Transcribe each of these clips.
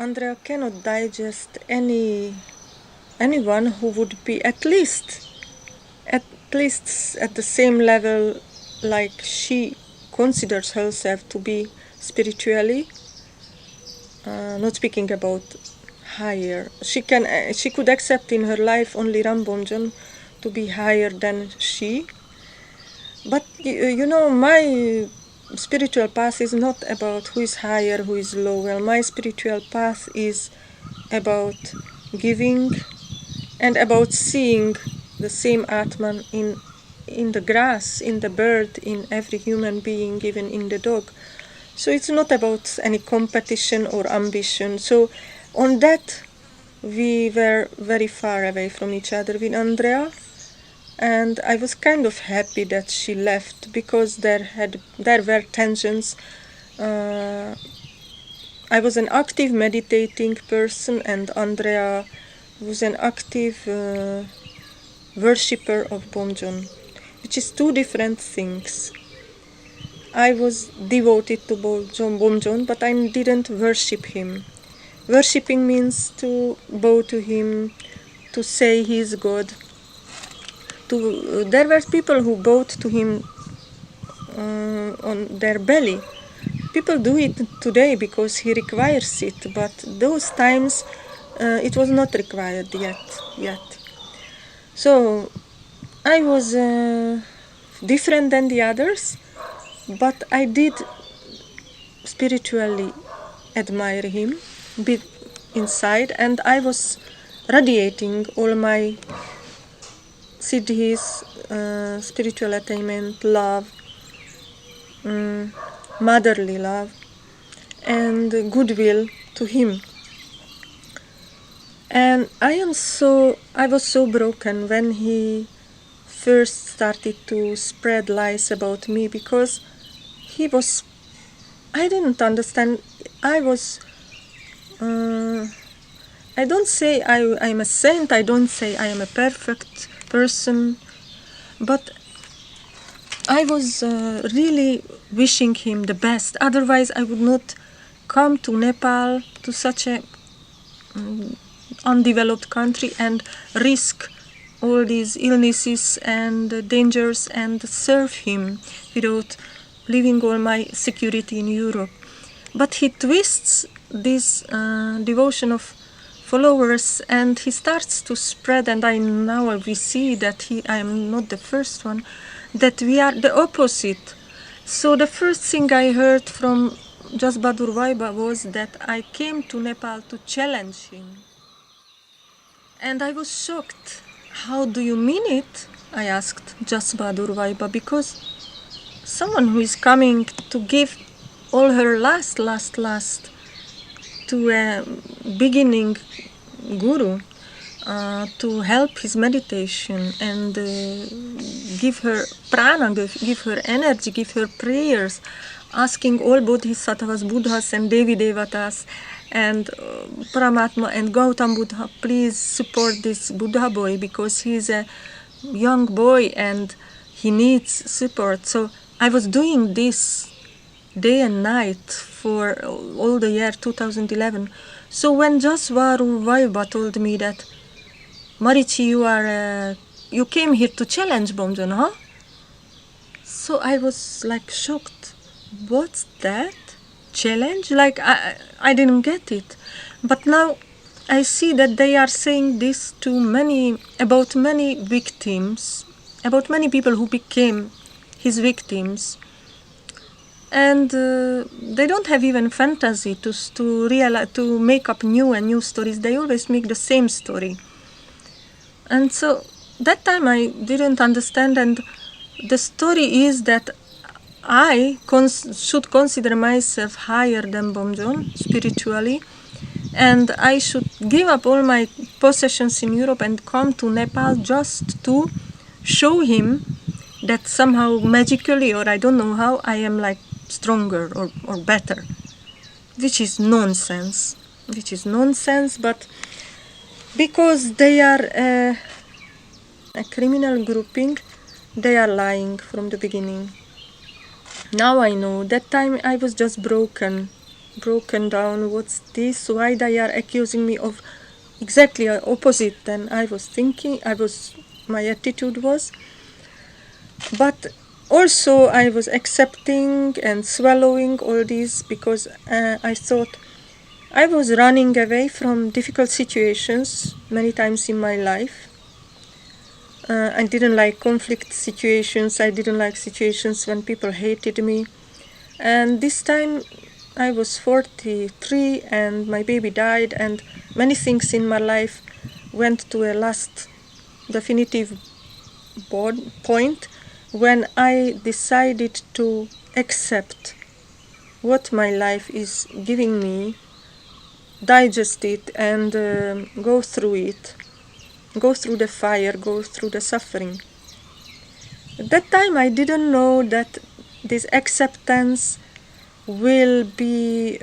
Andrea cannot digest anyone who would be at least at the same level like she considers herself to be spiritually. Not speaking about higher. She could accept in her life only Bomjon to be higher than she. But my spiritual path is not about who is higher, who is lower. My spiritual path is about giving and about seeing the same Atman in the grass, in the bird, in every human being, even in the dog. So it's not about any competition or ambition. So on that, we were very far away from each other with Andrea. And I was kind of happy that she left because there were tensions. I was an active meditating person, and Andrea was an active worshipper of Bomjon, which is two different things. I was devoted to Bomjon, but I didn't worship him. Worshipping means to bow to him, to say he is God. There were people who bowed to him on their belly. People do it today because he requires it, but those times it was not required yet. So I was different than the others, but I did spiritually admire him inside, and I was radiating all my siddhis, spiritual attainment, love, motherly love, and goodwill to him. And I was so broken when he first started to spread lies about me, because I didn't understand. I don't say I'm a saint, I don't say I am a perfect person, but I was really wishing him the best. Otherwise, I would not come to Nepal, to such a undeveloped country, and risk all these illnesses and dangers and serve him without leaving all my security in Europe. But he twists this devotion of followers, and he starts to spread, and now we see that I am not the first one, that we are the opposite. So the first thing I heard from Jasbadur Vaiba was that I came to Nepal to challenge him. And I was shocked. How do you mean it? I asked Jasbadur Vaiba, because someone who is coming to give all her last to a beginning guru, to help his meditation and give her prana, give her energy, give her prayers, asking all bodhisattvas, buddhas and devi devatas and Paramatma and Gautam Buddha, please support this Buddha boy, because he's a young boy and he needs support. So I was doing this day and night for all the year 2011. So when Jaswaru Vaiba told me that, Marichi, you came here to challenge Bomjon, huh? So I was like shocked. What's that? Challenge? Like I didn't get it. But now I see that they are saying this about many victims, about many people who became his victims. And they don't have even fantasy to make up new stories. They always make the same story. And so that time I didn't understand, and the story is that I should consider myself higher than Bomjon spiritually, and I should give up all my possessions in Europe and come to Nepal just to show him that somehow magically, or I don't know how, I am like stronger or better, which is nonsense. But because they are a criminal grouping, they are lying from the beginning. Now I know. That time I was just broken. broken down. What's this? Why they are accusing me of exactly opposite than I was thinking, my attitude was. But also I was accepting and swallowing all this because I thought I was running away from difficult situations many times in my life. I didn't like conflict situations. I didn't like situations when people hated me. And this time I was 43 and my baby died, and many things in my life went to a last definitive point when I decided to accept what my life is giving me, digest it, and go through it, go through the fire, go through the suffering. At that time I didn't know that this acceptance will be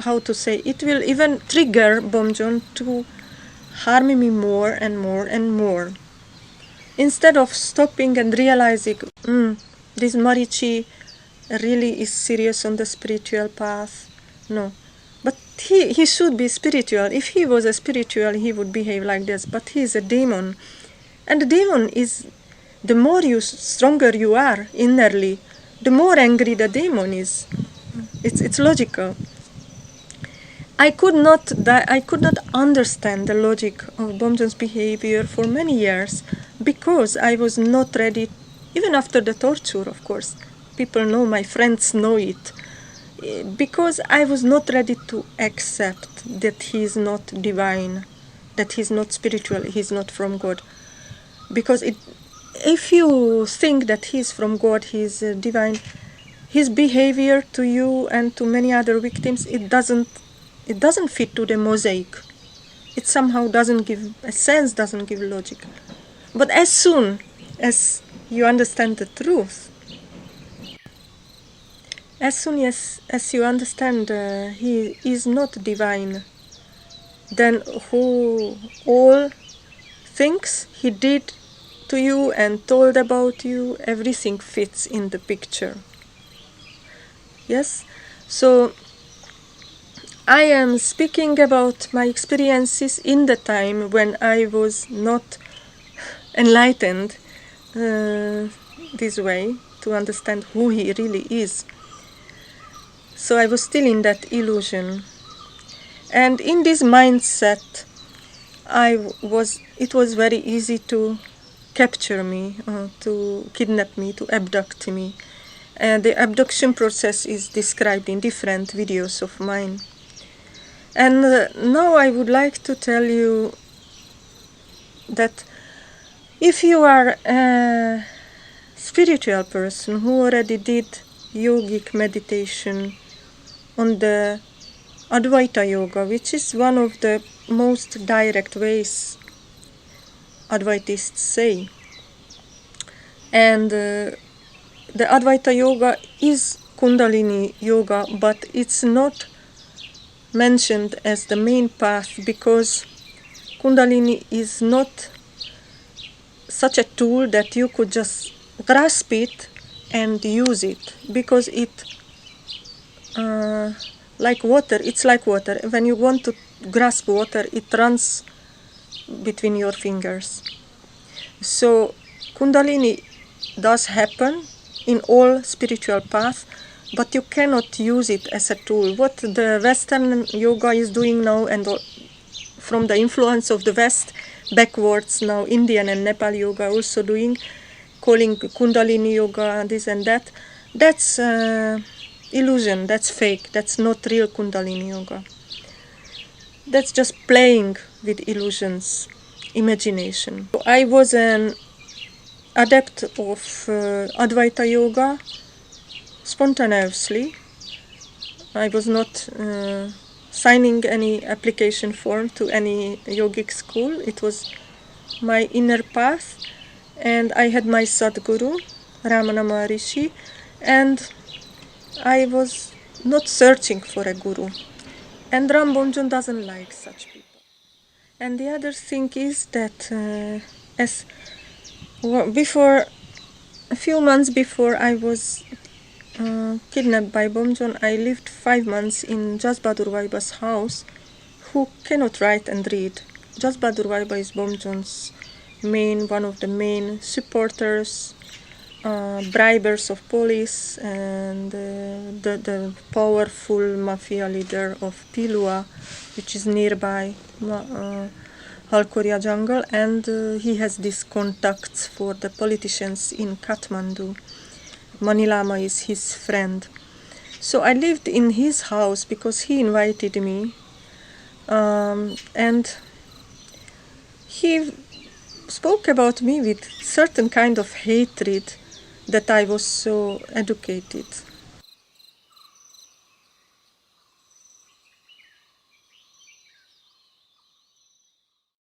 how to say, it will even trigger Bomjon to harm me more and more and more. Instead of stopping and realizing, this Marichi really is serious on the spiritual path. No. But he should be spiritual. If he was a spiritual, he would behave like this. But he is a demon. And the demon is, the more stronger you are innerly, the more angry the demon is. It's logical. I could not understand the logic of Bomjon's behavior for many years because I was not ready, even after the torture, of course. People know, my friends know it. Because I was not ready to accept that he is not divine, that he is not spiritual, he is not from God. Because if you think that he is from God, he is divine, his behavior to you and to many other victims, it doesn't fit to the mosaic. It somehow doesn't give a sense, doesn't give logic. But as soon as you understand the truth, as soon as you understand he is not divine, then who all things he did to you and told about you, everything fits in the picture. Yes? So I am speaking about my experiences in the time when I was not enlightened this way to understand who he really is. So I was still in that illusion. And in this mindset, it was very easy to capture me, to kidnap me, to abduct me. And the abduction process is described in different videos of mine. And now I would like to tell you that if you are a spiritual person who already did yogic meditation on the Advaita yoga, which is one of the most direct ways Advaitists say, and the Advaita yoga is Kundalini yoga, but it's not mentioned as the main path because Kundalini is not such a tool that you could just grasp it and use it, because it's like water. When you want to grasp water, it runs between your fingers. So Kundalini does happen in all spiritual paths, but you cannot use it as a tool. What the Western yoga is doing now, and from the influence of the West backwards now, Indian and Nepal yoga also doing, calling Kundalini yoga this and that, that's illusion, that's fake, that's not real Kundalini yoga. That's just playing with illusions, imagination. I was an adept of Advaita yoga spontaneously. I was not signing any application form to any yogic school. It was my inner path, and I had my Sadguru, Ramana Maharishi, and I was not searching for a guru. And Ram Bomjon doesn't like such people. And the other thing is that a few months before I was kidnapped by Bomjon, I lived 5 months in Jasbadur Vaiba's house, who cannot write and read. Jasbadur Vaiba is Bomjon's one of the main supporters, bribers of police, and the powerful mafia leader of Pilua, which is nearby Halkhoriya jungle, and he has these contacts for the politicians in Kathmandu. Manilama is his friend. So I lived in his house because he invited me, and he spoke about me with certain kind of hatred that I was so educated.